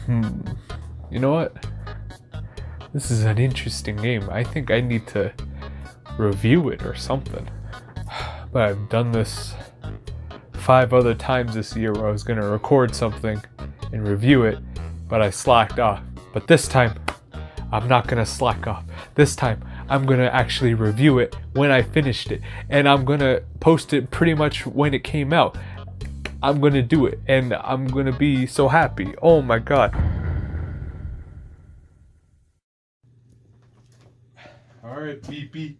You know what? This is an interesting game. I think I need to review it or something. But I've done this 5 other times this year where I was gonna record something and review it, but I slacked off. But this time, I'm not gonna slack off. This time, I'm gonna actually review it when I finished it, and I'm gonna post it pretty much when it came out. I'm gonna do it, and I'm gonna be so happy. Oh my god. Alright, PP.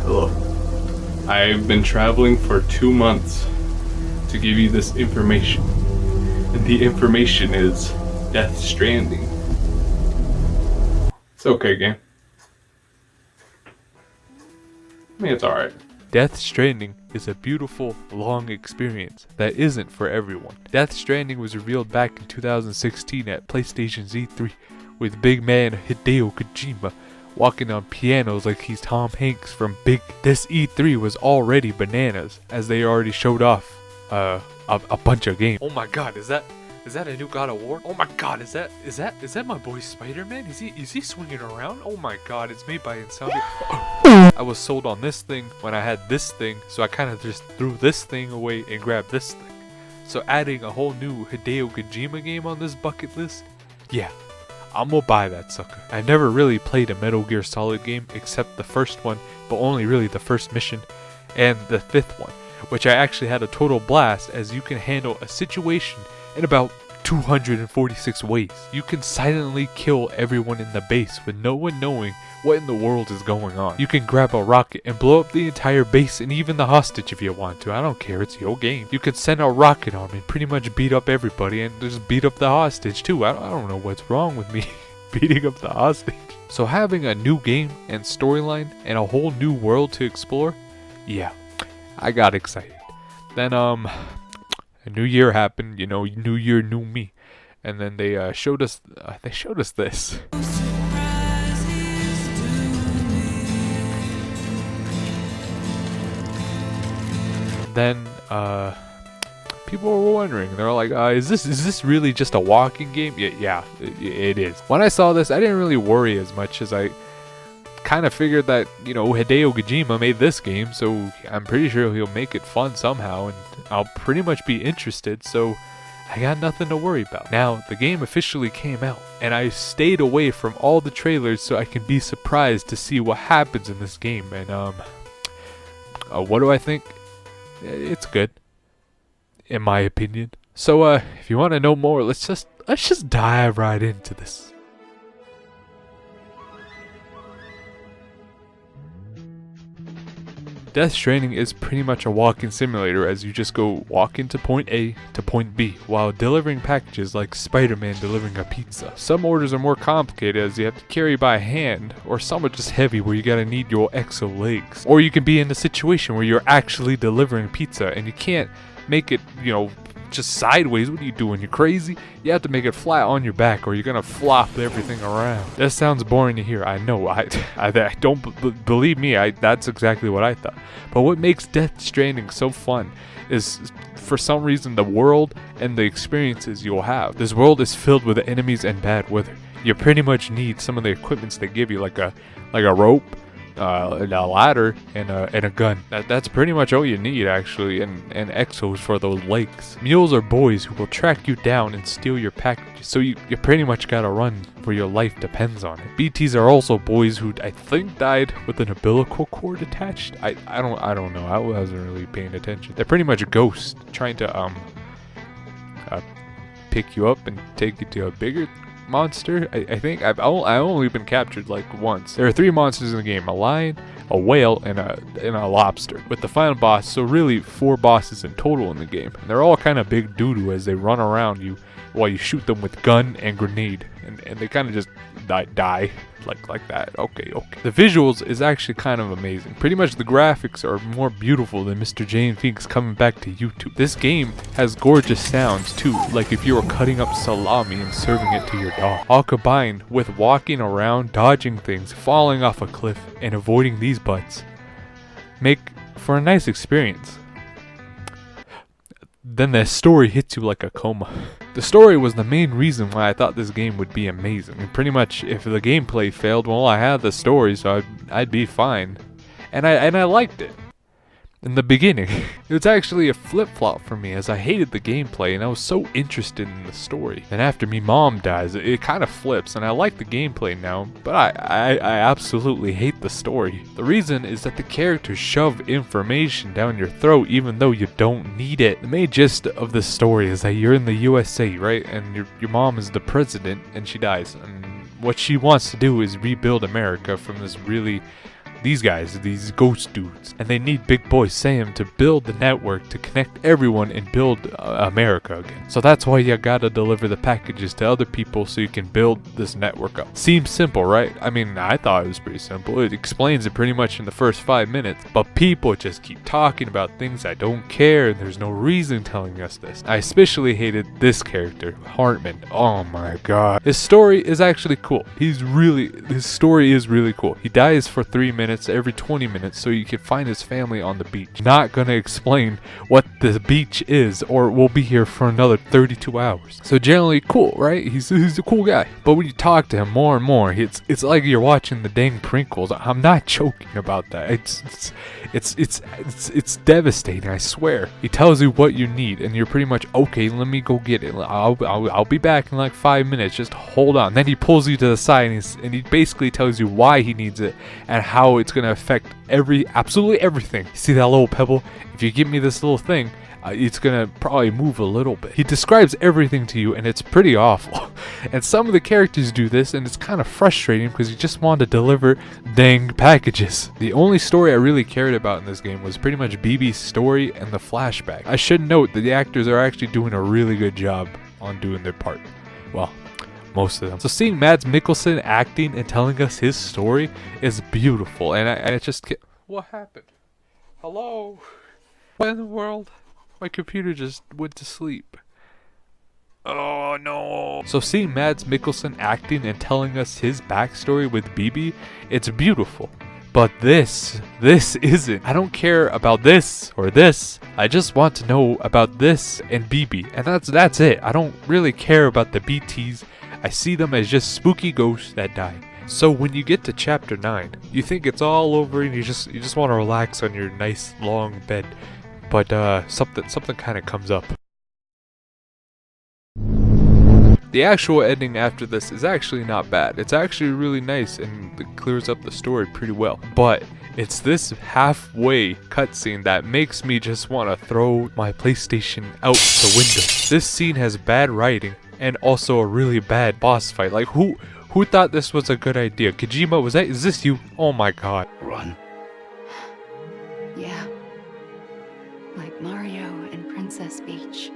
Hello. I've been traveling for 2 months to give you this information. And the information is Death Stranding. It's okay, game. I mean, it's alright. Death Stranding is a beautiful, long experience that isn't for everyone. Death Stranding was revealed back in 2016 at PlayStation's E3 with big man Hideo Kojima walking on pianos like he's Tom Hanks from Big. This E3 was already bananas as they already showed off a bunch of games. Oh my god, is that a new God of War? Oh my god, is that my boy Spider-Man? Is he swinging around? Oh my god, it's made by Insomnia. I was sold on this thing when I had this thing, so I kind of just threw this thing away and grabbed this thing. So adding a whole new Hideo Kojima game on this bucket list? Yeah, I'm gonna buy that sucker. I never really played a Metal Gear Solid game except the first one, but only really the first mission and the 5th one, which I actually had a total blast as you can handle a situation in about 246 ways. You can silently kill everyone in the base with no one knowing what in the world is going on. You can grab a rocket and blow up the entire base and even the hostage if you want to. I don't care, it's your game. You can send a rocket arm and pretty much beat up everybody and just beat up the hostage too. I don't know what's wrong with me beating up the hostage. So having a new game and storyline and a whole new world to explore, yeah, I got excited. Then a new year happened, you know, new year, new me. And then they showed us this. Then people were wondering, they're like, is this really just a walking game? Yeah, it is. When I saw this, I didn't really worry as much as I kind of figured that, you know, Hideo Kojima made this game, so I'm pretty sure he'll make it fun somehow, and I'll pretty much be interested, so I got nothing to worry about. Now, the game officially came out, and I stayed away from all the trailers so I can be surprised to see what happens in this game, and what do I think? It's good, in my opinion. So, if you want to know more, let's just dive right into this. Death Stranding is pretty much a walking simulator as you just go walk into point A to point B while delivering packages like Spider-Man delivering a pizza. Some orders are more complicated as you have to carry by hand, or some are just heavy where you gotta need your exo legs. Or you can be in a situation where you're actually delivering pizza and you can't make it, you know, just sideways. What are you doing? You're crazy? You have to make it flat on your back or you're gonna flop everything around. That sounds boring to hear. I know. I don't believe me. That's exactly what I thought. But what makes Death Stranding so fun is, for some reason, the world and the experiences you'll have. This world is filled with enemies and bad weather. You pretty much need some of the equipments they give you, like a rope, a ladder, and a gun. That's pretty much all you need, actually, and exos for those legs. Mules are boys who will track you down and steal your packages, so you pretty much gotta run where your life depends on it. BTs are also boys who I think died with an umbilical cord attached. I don't know. I wasn't really paying attention. They're pretty much ghosts trying to pick you up and take you to a bigger monster. I think I've only been captured like once. There are 3 monsters in the game: a lion, a whale, and a lobster, with the final boss. So really 4 bosses in total in the game, and they're all kind of big doo-doo as they run around you while you shoot them with gun and grenade, and they kind of just die like that. Okay. The visuals is actually kind of amazing. Pretty much the graphics are more beautiful than Mr. Jane Finks coming back to YouTube. This game has gorgeous sounds too, like if you were cutting up salami and serving it to your dog. All combined with walking around, dodging things, falling off a cliff, and avoiding these butts make for a nice experience. Then the story hits you like a coma. The story was the main reason why I thought this game would be amazing. And pretty much, if the gameplay failed, well, I had the story, so I'd be fine. And I liked it. In the beginning, it was actually a flip-flop for me, as I hated the gameplay and I was so interested in the story. And after me mom dies, it kind of flips, and I like the gameplay now, but I absolutely hate the story. The reason is that the characters shove information down your throat even though you don't need it. The main gist of the story is that you're in the USA, right? And your mom is the president and she dies. And what she wants to do is rebuild America from these ghost dudes, and they need Big Boy Sam to build the network to connect everyone and build America again. So that's why you gotta deliver the packages to other people so you can build this network up. Seems simple, right? I mean, I thought it was pretty simple. It explains it pretty much in the first 5 minutes, but people just keep talking about things I don't care, and there's no reason telling us this. I especially hated this character, Hartman. Oh my god. His story is actually cool. His story is really cool. He dies for 3 minutes every 20 minutes so you can find his family on the beach. Not gonna explain what the beach is, or we'll be here for another 32 hours. So generally cool, right? He's a cool guy. But when you talk to him more and more, it's like you're watching the dang Prinkles. I'm not joking about that. It's devastating, I swear. He tells you what you need, and you're pretty much, okay, let me go get it. I'll be back in like 5 minutes. Just hold on. Then he pulls you to the side, and he basically tells you why he needs it and how it's gonna affect absolutely everything. You see that little pebble? If you give me this little thing, it's gonna probably move a little bit. He describes everything to you, and it's pretty awful. And some of the characters do this, and it's kind of frustrating because you just want to deliver dang packages. The only story I really cared about in this game was pretty much BB's story and the flashback. I should note that the actors are actually doing a really good job on doing their part. Well, most of them. So seeing Mads Mikkelsen acting and telling us his story is beautiful, and I just can't. What happened? Hello? What in the world? My computer just went to sleep. Oh no. So seeing Mads Mikkelsen acting and telling us his backstory with BB, it's beautiful. But this isn't. I don't care about this or this. I just want to know about this and BB, and that's it. I don't really care about the BTs. I see them as just spooky ghosts that die. So when you get to chapter 9, you think it's all over and you just want to relax on your nice long bed. But something kind of comes up. The actual ending after this is actually not bad. It's actually really nice and it clears up the story pretty well. But it's this halfway cutscene that makes me just want to throw my PlayStation out the window. This scene has bad writing and also a really bad boss fight. Like who thought this was a good idea? Kojima, is this you? Oh my god. Run. Yeah. Like Mario and Princess Peach.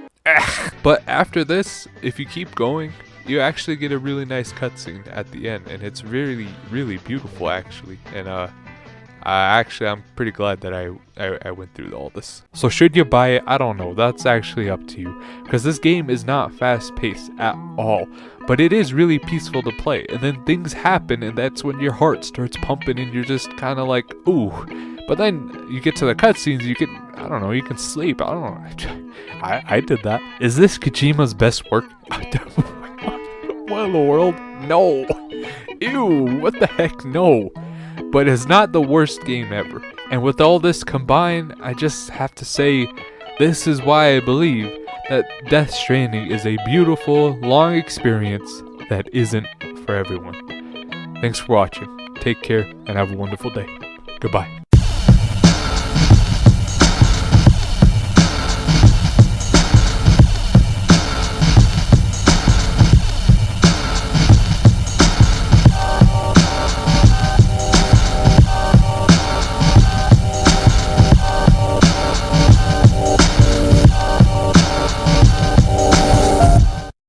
But after this, if you keep going, you actually get a really nice cutscene at the end, and it's really, really beautiful actually. And I'm pretty glad that I went through all this. So should you buy it? I don't know. That's actually up to you, because this game is not fast-paced at all, but it is really peaceful to play. And then things happen, and that's when your heart starts pumping, and you're just kind of like, ooh. But then you get to the cutscenes, you can sleep. I don't know. I did that. Is this Kojima's best work? What in the world? No. Ew, what the heck? No. But it's not the worst game ever. And with all this combined, I just have to say, this is why I believe that Death Stranding is a beautiful, long experience that isn't for everyone. Thanks for watching. Take care and have a wonderful day. Goodbye.